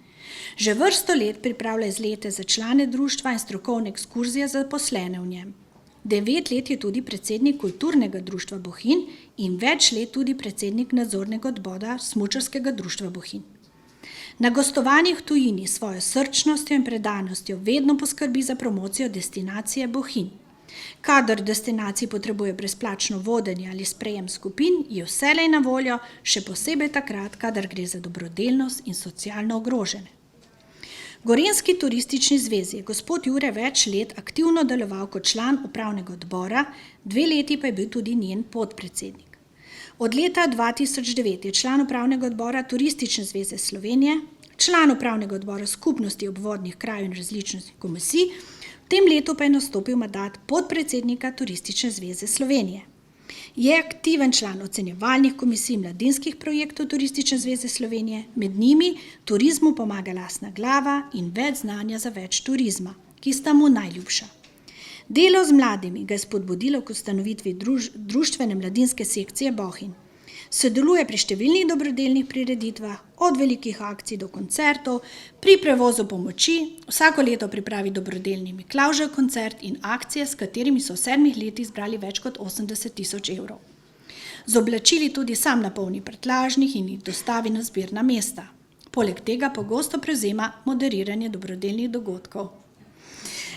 Že vrsto let pripravlja izlete za člane društva in strokovne ekskurzije za zaposlene v njem. 9 let je tudi predsednik Kulturnega društva Bohinj in več let tudi predsednik nadzornega odbora Smučarskega društva Bohinj. Na gostovanjih v tujini svojo srčnostjo in predanostjo vedno poskrbi za promocijo destinacije Bohinj. Kadar destinaciji potrebuje brezplačno vodenje ali sprejem skupin, je vselej na voljo, še posebej takrat, kadar gre za dobrodelnost in socialno ogrožene. Gorenjski turistični zvezi je gospod Jure več let aktivno deloval kot član upravnega odbora, 2 leti pa je bil tudi njen podpredsednik. Od leta 2009 je član upravnega odbora Turistične zveze Slovenije, član upravnega odbora Skupnosti obvodnih krajev in različnih komisij, v tem letu pa je nastopil mandat podpredsednika Turistične zveze Slovenije. Je aktiven član ocenjevalnih komisij mladinskih projektov Turistične zveze Slovenije, med njimi Turizmu pomaga lastna glava in več znanja za več turizma, ki sta mu najljubša. Delo z mladimi ga je spodbudilo k ustanovitvi društvene mladinske sekcije Bohinj. Sodeluje pri številnih dobrodelnih prireditvah, od velikih akcij do koncertov, pri prevozu pomoči, vsako leto pripravi dobrodelni Miklavžev koncert in akcije, s katerimi so v 7 letih zbrali več kot 80 000 evrov. Z oblačili tudi sam napolni prtljažnik in jih dostavi na zbirna mesta. Poleg tega pogosto prevzema moderiranje dobrodelnih dogodkov.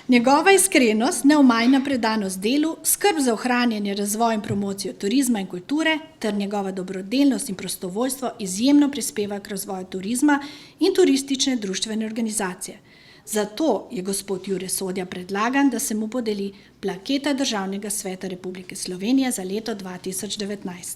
Njegova iskrenost, neomajna predanost delu, skrb za ohranjanje, razvoj in promocijo turizma in kulture ter njegova dobrodelnost in prostovoljstvo izjemno prispeva k razvoju turizma in turistične društvene organizacije. Zato je gospod Jure Sodja predlagan, da se mu podeli plaketa Državnega sveta Republike Slovenije za leto 2019.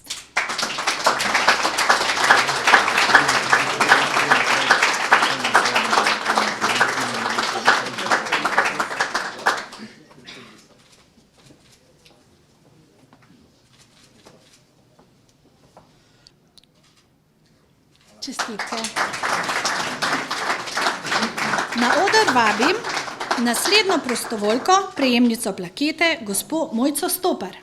Čestitke. Na oder vabim naslednjo prostovoljko, prejemnico plakete, gospo Mojco Stopar.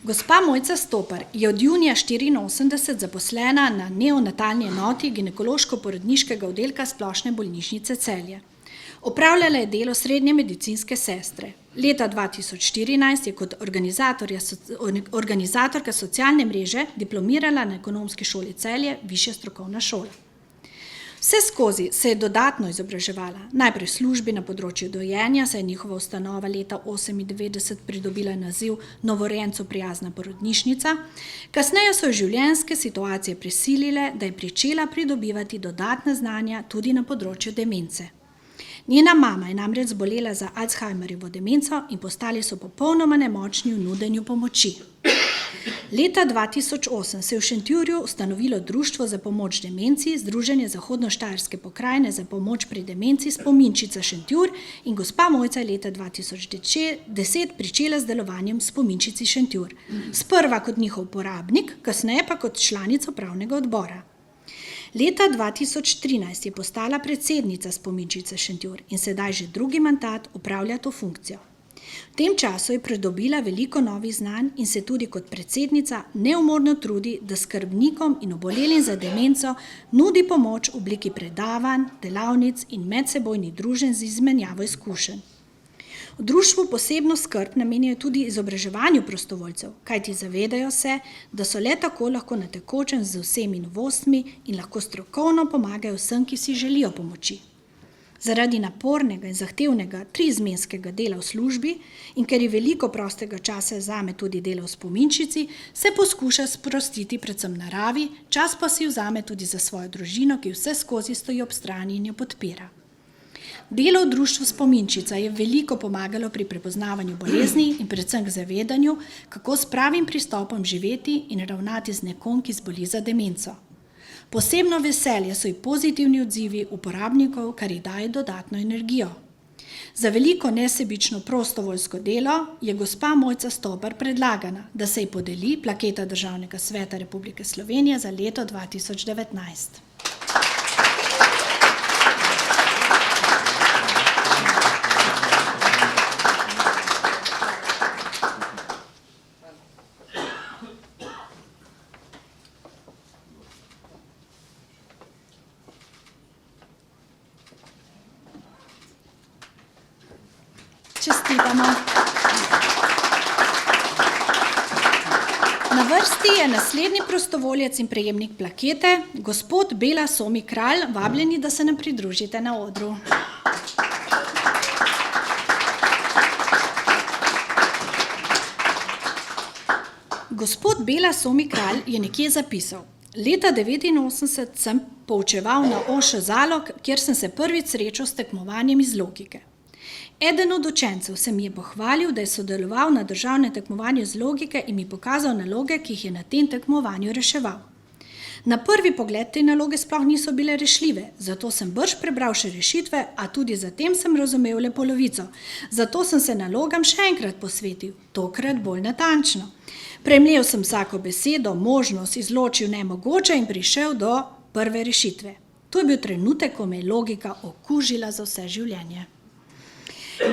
Gospa Mojca Stopar je od junija 1984 zaposlena na neonatalni enoti ginekološko-porodniškega oddelka Splošne bolnišnice Celje. Opravljala je delo srednje medicinske sestre. Leta 2014 je kot organizatorka socialne mreže diplomirala na Ekonomski šoli Celje, višja strokovna šola. Vse skozi se je dodatno izobraževala, najprej v službi na področju dojenja, saj je njihova ustanova leta 1998 pridobila naziv Novorojencu prijazna porodnišnica, kasneje so jo življenjske situacije prisilile, da je pričela pridobivati dodatna znanja tudi na področju demence. Njena mama je namreč zbolela za Alzheimerjevo demenco in postali so popolnoma nemočni v nudenju pomoči. Leta 2008 se je v Šentjurju ustanovilo Društvo za pomoč demenciji, Združenje Zahodno-Štajerske pokrajine za pomoč pri demenci Spominčica Šentjur in gospa Mojca je leta 2010 pričela z delovanjem Spominčici Šentjur. Sprva kot njihov uporabnik, kasneje pa kot članica upravnega odbora. Leta 2013 je postala predsednica Spominčice Šentjur in sedaj že drugi mandat opravlja to funkcijo. V tem času je pridobila veliko novih znanj in se tudi kot predsednica neumorno trudi, da skrbnikom in obolelim za demenco nudi pomoč v obliki predavanj, delavnic in medsebojnih druženj z izmenjavo izkušenj. V društvu posebno skrb namenjajo tudi izobraževanju prostovoljcev, kajti zavedajo se, da so le tako lahko na tekočem z vsemi novostmi in lahko strokovno pomagajo vsem, ki si želijo pomoči. Zaradi napornega in zahtevnega triizmenskega dela v službi in ker je veliko prostega časa zame tudi delo v Spominčici, se poskuša sprostiti predvsem naravi, čas pa si vzame tudi za svojo družino, ki vse skozi stoji ob strani in jo podpira. Delo v društvu Spominčica je veliko pomagalo pri prepoznavanju bolezni in predvsem k zavedanju, kako s pravim pristopom živeti in ravnati z nekom, ki zboli za demenco. Posebno veselje so ji pozitivni odzivi uporabnikov, kar ji daje dodatno energijo. Za veliko nesebično prostovoljsko delo je gospa Mojca Stobar predlagana, da se ji podeli plaketa Državnega sveta Republike Slovenije za leto 2019. Čestitamo. Na vrsti je naslednji prostovoljec in prejemnik plakete, gospod Bela Somi Kralj, vabljeni, da se nam pridružite na odru. Gospod Bela Somi Kralj je nekje zapisal: leta 1989 sem poučeval na OŠ Zalog, kjer sem se prvič srečal s tekmovanjem iz logike. Eden od učencev se mi je pohvalil, da je sodeloval na državnem tekmovanju iz logike in mi pokazal naloge, ki jih je na tem tekmovanju reševal. Na prvi pogled te naloge sploh niso bile rešljive, zato sem brž prebral še rešitve, a tudi zatem sem razumel le polovico. Zato sem se nalogam še enkrat posvetil, tokrat bolj natančno. Premlel sem vsako besedo, možnost, izločil nemogoče in prišel do prve rešitve. To je bil trenutek, ko me je logika okužila za vse življenje.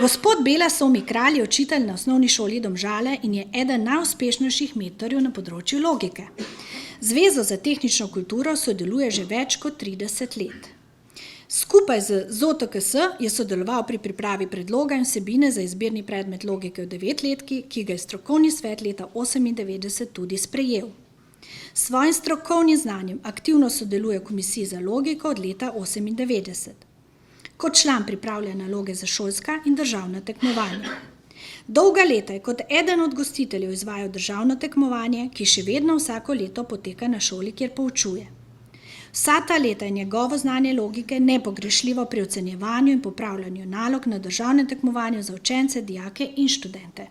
Gospod Bela Somi Kralj je učitelj na osnovni šoli Domžale in je eden najuspešnejših mentorjev na področju logike. Zvezo za tehnično kulturo sodeluje že več kot 30 let. Skupaj z ZOTKS je sodeloval pri pripravi predloga in vsebine za izbirni predmet logike v 9-letki, ki ga je strokovni svet leta 1998 tudi sprejel. S svojim strokovnim znanjem aktivno sodeluje v komisiji za logiko od leta 1998. Kot član pripravlja naloge za šolska in državna tekmovanja. Dolga leta je kot eden od gostiteljev izvajal državno tekmovanje, ki še vedno vsako leto poteka na šoli, kjer poučuje. Vsa ta leta je njegovo znanje logike nepogrešljivo pri ocenjevanju in popravljanju nalog na državnem tekmovanju za učence, dijake in študente.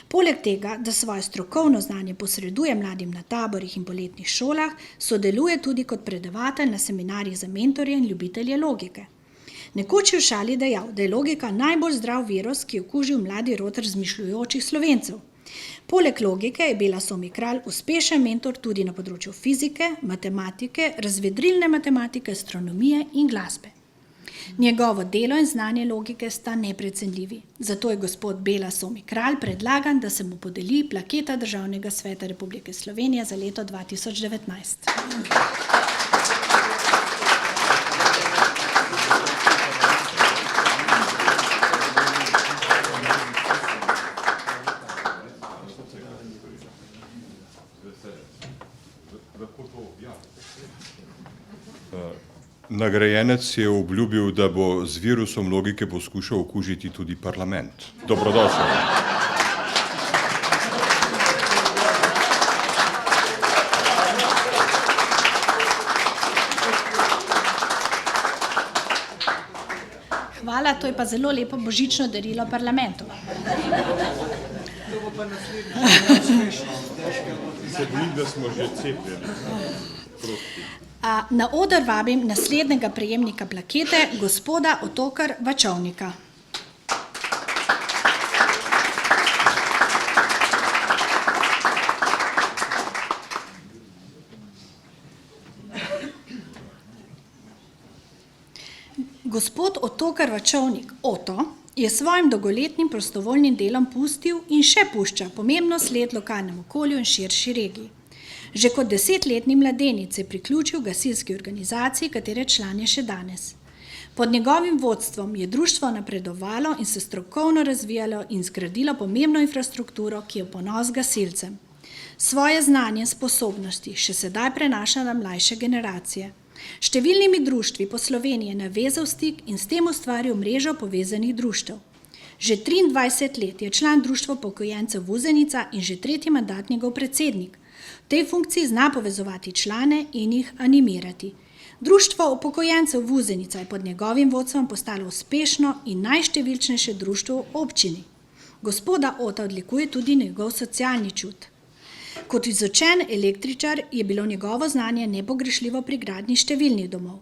Poleg tega, da svoje strokovno znanje posreduje mladim na taborih in poletnih šolah, sodeluje tudi kot predavatelj na seminarjih za mentorje in ljubitelje logike. Nekoč je v šali dejal, da je logika najbolj zdrav virus, ki je okužil mladi rod razmišljujočih Slovencev. Poleg logike je Bela Somi Kralj uspešen mentor tudi na področju fizike, matematike, razvedrilne matematike, astronomije in glasbe. Njegovo delo in znanje logike sta neprecenljivi. Zato je gospod Bela Somi Kralj predlagan, da se mu podeli plaketa Državnega sveta Republike Slovenije za leto 2019. Nagrajenec je obljubil, da bo z virusom logike poskušal okužiti tudi parlament. Dobrodošel. Hvala, to je pa zelo lepo božično darilo parlamentu. Se bojim, da smo že cepljeni. Na oder vabim naslednjega prejemnika plakete, gospoda Otokar Vačovnika. Gospod Otokar Vačovnik, Oto, je svojim dolgoletnim prostovoljnim delom pustil in še pušča pomembno sled lokalnemu okolju in širši regiji. Že kot 10-letni mladenič se je priključil gasilski organizaciji, katere član je še danes. Pod njegovim vodstvom je društvo napredovalo in se strokovno razvijalo in zgradilo pomembno infrastrukturo, ki je v ponos gasilcem. Svoje znanje in sposobnosti še sedaj prenaša na mlajše generacije. Številnimi društvi po Sloveniji je navezal stik in s tem ustvaril mrežo povezanih društev. Že 23 let je član društva upokojencev Vuzenica in že 3. mandat njegov predsednik. V tej funkciji zna povezovati člane in jih animirati. Društvo upokojencev Vuzenica je pod njegovim vodstvom postalo uspešno in najštevilčnejše društvo v občini. Gospoda Ota odlikuje tudi njegov socialni čut. Kot izučen električar je bilo njegovo znanje nepogrešljivo pri gradnji številnih domov.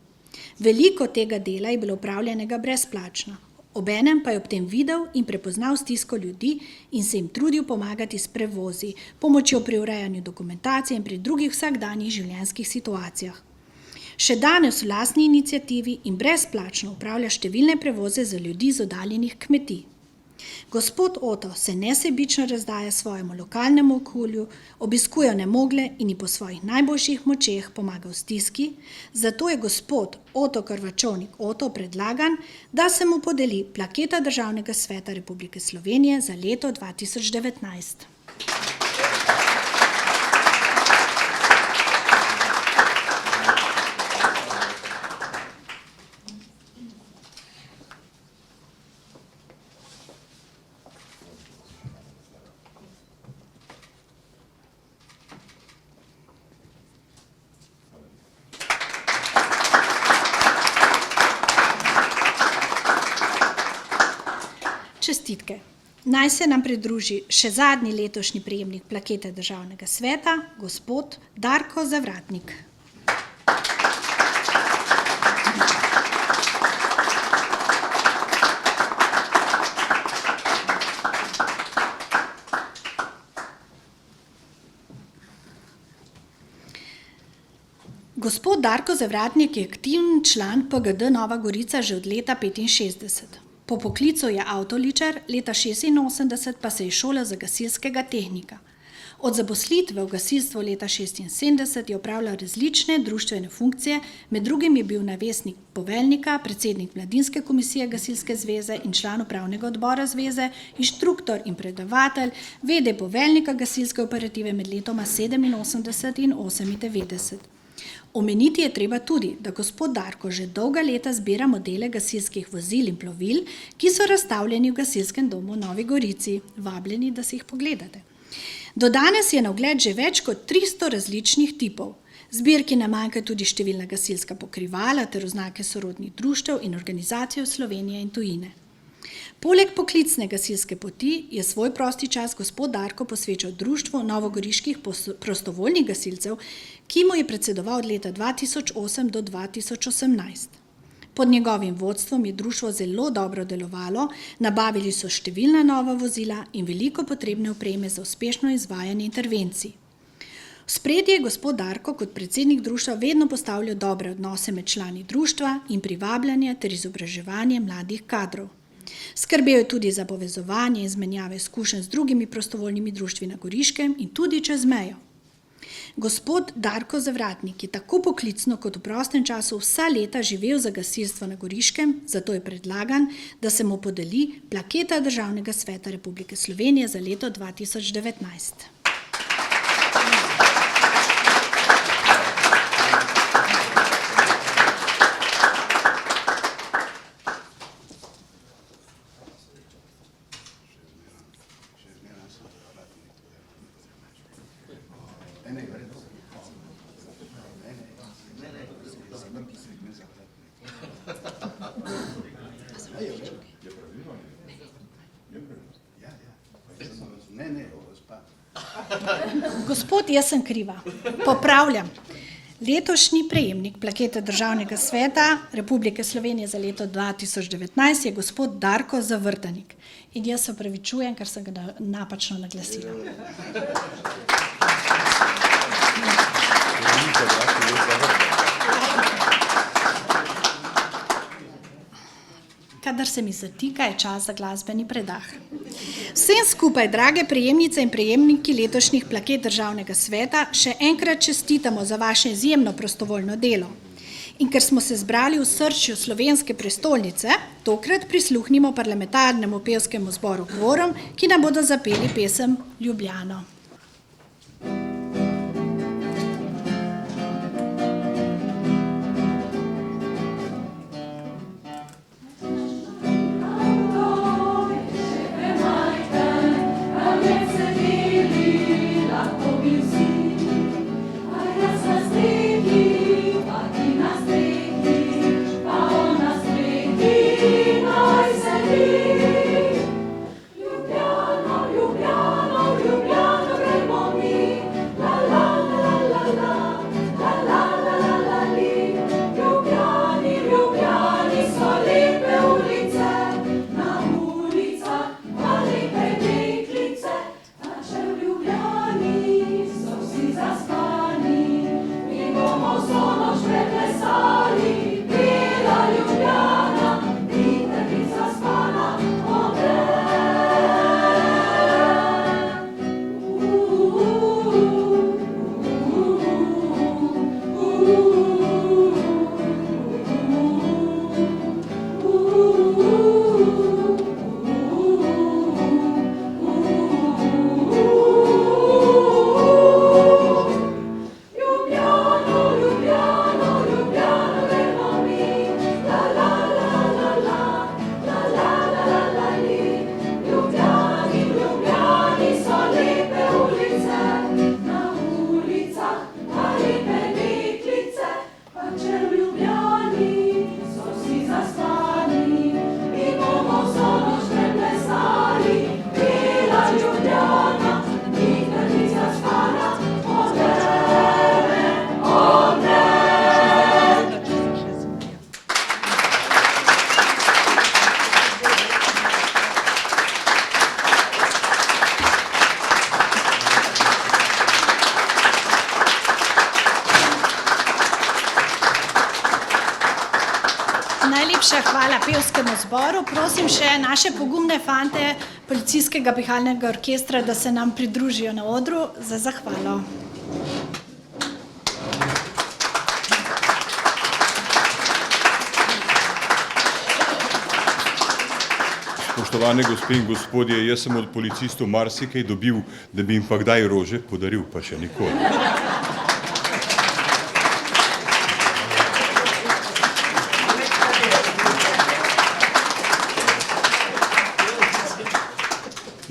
Veliko tega dela je bilo upravljenega brezplačno. Obenem pa je ob tem videl in prepoznal stisko ljudi in se jim trudil pomagati s prevozi, pomočjo pri urejanju dokumentacije in pri drugih vsakdanjih življenjskih situacijah. Še danes v lastni iniciativi in brezplačno upravlja številne prevoze za ljudi z oddaljenih kmetij. Gospod Oto se nesebično razdaja svojemu lokalnemu okolju, obiskuje onemogle in ji po svojih najboljših močeh pomaga v stiski, zato je gospod Otokar Vačovnik Oto predlagan, da se mu podeli plaketa Državnega sveta Republike Slovenije za leto 2019. Čestitke. Naj se nam pridruži še zadnji letošnji prejemnik plakete Državnega sveta, gospod Darko Zavratnik. Gospod Darko Zavratnik je aktivni član PGD Nova Gorica že od leta 1965. Po poklicu je avtoličar, leta 1986 pa se je šolal za gasilskega tehnika. Od zaposlitve v gasilstvu leta 1976 je opravljal različne društvene funkcije, med drugim je bil namestnik poveljnika, predsednik mladinske komisije Gasilske zveze in član upravnega odbora zveze, inštruktor in predavatelj, vede poveljnika gasilske operative med letoma 87 in 98. Omeniti je treba tudi, da gospod Darko že dolga leta zbira modele gasilskih vozil in plovil, ki so razstavljeni v gasilskem domu v Novi Gorici. Vabljeni, da si jih pogledate. Do danes je na ogled že več kot 300 različnih tipov. Zbirki ne manjka tudi številna gasilska pokrivala ter oznake sorodnih društev in organizacij v Sloveniji in tujine. Poleg poklicne gasilske poti je svoj prosti čas gospod Darko posvečal društvu novogoriških prostovoljnih gasilcev, ki mu je predsedoval od leta 2008 do 2018. Pod njegovim vodstvom je društvo zelo dobro delovalo, nabavili so številna nova vozila in veliko potrebne opreme za uspešno izvajanje intervencij. V spredje je gospod Darko kot predsednik društva vedno postavljal dobre odnose med člani društva in privabljanje ter izobraževanje mladih kadrov. Skrbel je tudi za povezovanje in izmenjave izkušenj z drugimi prostovoljnimi društvi na Goriškem in tudi čez mejo. Gospod Darko Zavratnik je tako poklicno kot v prostem času vsa leta živel za gasilstvo na Goriškem, zato je predlagan, da se mu podeli plaketa Državnega sveta Republike Slovenije za leto 2019. Gospod, jaz sem kriva. Popravljam. Letošnji prejemnik plakete Državnega sveta Republike Slovenije za leto 2019 je gospod Darko Zavrtanik. In jaz se opravičujem, ker sem ga napačno naglasila. Kadar se mi zatika, je čas za glasbeni predah. Vsem skupaj, drage prejemnice in prejemniki letošnjih plaket Državnega sveta, še enkrat čestitamo za vaše izjemno prostovoljno delo. In ker smo se zbrali v srčju slovenske prestolnice, tokrat prisluhnimo parlamentarnemu pevskemu zboru Kvorum, ki nam bodo zapeli pesem Ljubljano. Najlepša hvala pevskemu zboru. Prosim še naše pogumne fante Policijskega pihalnega orkestra, da se nam pridružijo na odru za zahvalo. Spoštovane gospe in gospodje, jaz sem od policistov marsikaj dobil, da bi jim pa kdaj rože podaril, pa še nikoli.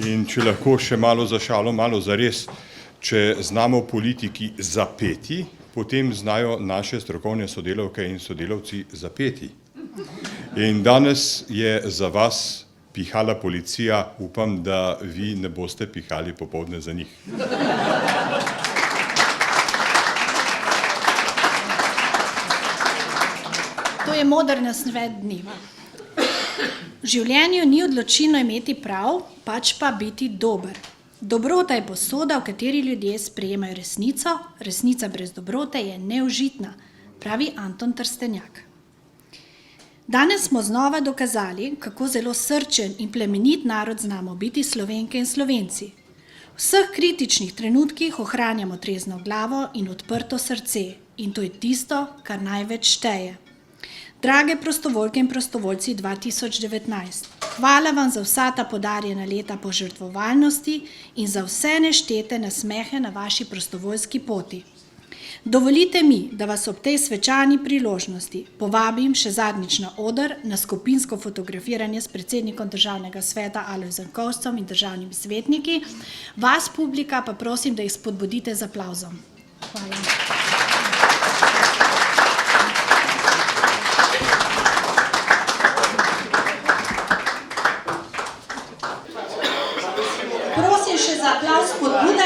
In če lahko še malo za šalo, malo za res, če znamo politiki zapeti, potem znajo naše strokovne sodelavke in sodelavci zapeti. In danes je za vas pihala policija, upam, da vi ne boste pihali popoldne za njih. To je moder nasvet dneva. V življenju ni odločilno imeti prav, pač pa biti dober. Dobrota je posoda, v kateri ljudje sprejemajo resnico, resnica brez dobrote je neužitna, pravi Anton Trstenjak. Danes smo znova dokazali, kako zelo srčen in plemenit narod znamo biti Slovenke in Slovenci. V vseh kritičnih trenutkih ohranjamo trezno glavo in odprto srce, in to je tisto, kar največ šteje. Drage prostovoljke in prostovoljci 2019, hvala vam za vsa ta podarjena leta požrtvovalnosti in za vse neštete nasmehe na vaši prostovoljski poti. Dovolite mi, da vas ob tej svečani priložnosti povabim še zadnjič na oder na skupinsko fotografiranje s predsednikom Državnega sveta Alojzom Kovcem in državnimi svetniki. Vas, publika, pa prosim, da jih spodbudite z aplavzom. Hvala. spodbuda